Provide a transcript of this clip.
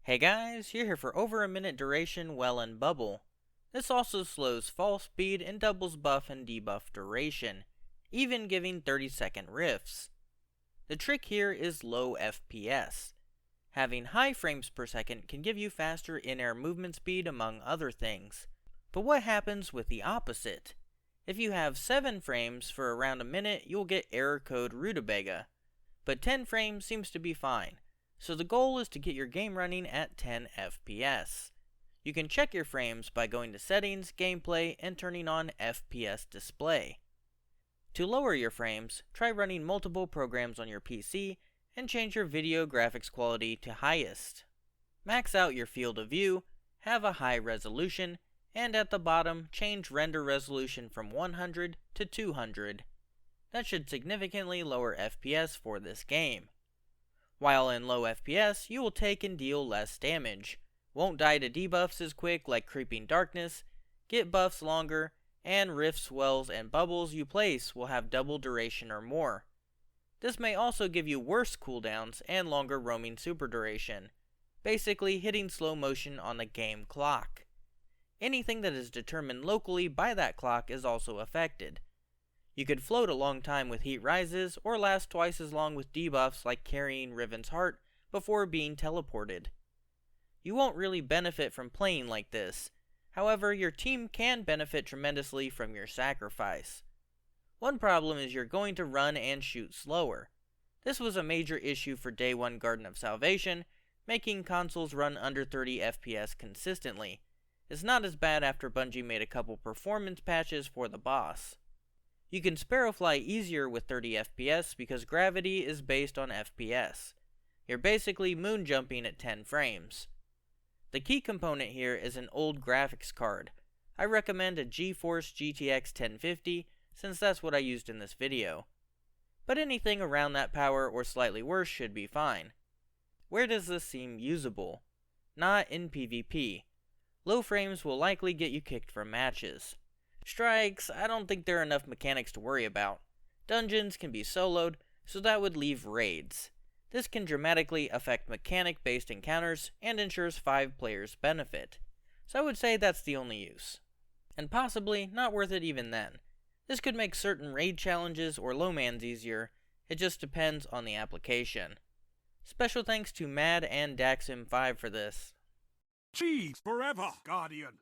Hey guys, you're here for over a minute duration well and bubble. This also slows fall speed and doubles buff and debuff duration, even giving 30-second rifts. The trick here is low FPS. Having high frames per second can give you faster in-air movement speed among other things. But what happens with the opposite? If you have 7 frames for around a minute, you'll get error code rutabaga. But 10 frames seems to be fine. So the goal is to get your game running at 10 FPS. You can check your frames by going to Settings, Gameplay, and turning on FPS Display. To lower your frames, try running multiple programs on your PC and change your video graphics quality to highest. Max out your field of view, have a high resolution, and at the bottom, change render resolution from 100 to 200. That should significantly lower FPS for this game. While in low FPS, you will take and deal less damage, won't die to debuffs as quick like Creeping Darkness, get buffs longer, and rifts, swells, and bubbles you place will have double duration or more. This may also give you worse cooldowns and longer roaming super duration, basically hitting slow motion on the game clock. Anything that is determined locally by that clock is also affected. You could float a long time with heat rises, or last twice as long with debuffs like carrying Riven's heart before being teleported. You won't really benefit from playing like this, however your team can benefit tremendously from your sacrifice. One problem is you're going to run and shoot slower. This was a major issue for Day 1 Garden of Salvation, making consoles run under 30 FPS consistently. It's not as bad after Bungie made a couple performance patches for the boss. You can sparrow fly easier with 30 FPS because gravity is based on FPS. You're basically moon jumping at 10 frames. The key component here is an old graphics card. I recommend a GeForce GTX 1050 since that's what I used in this video. But anything around that power or slightly worse should be fine. Where does this seem usable? Not in PvP. Low frames will likely get you kicked from matches. Strikes, I don't think there are enough mechanics to worry about. Dungeons can be soloed, so that would leave raids. This can dramatically affect mechanic-based encounters and ensures 5 players benefit. So I would say that's the only use. And possibly not worth it even then. This could make certain raid challenges or low mans easier, it just depends on the application. Special thanks to Mad and Daxim5 for this. Cheese forever, Guardian!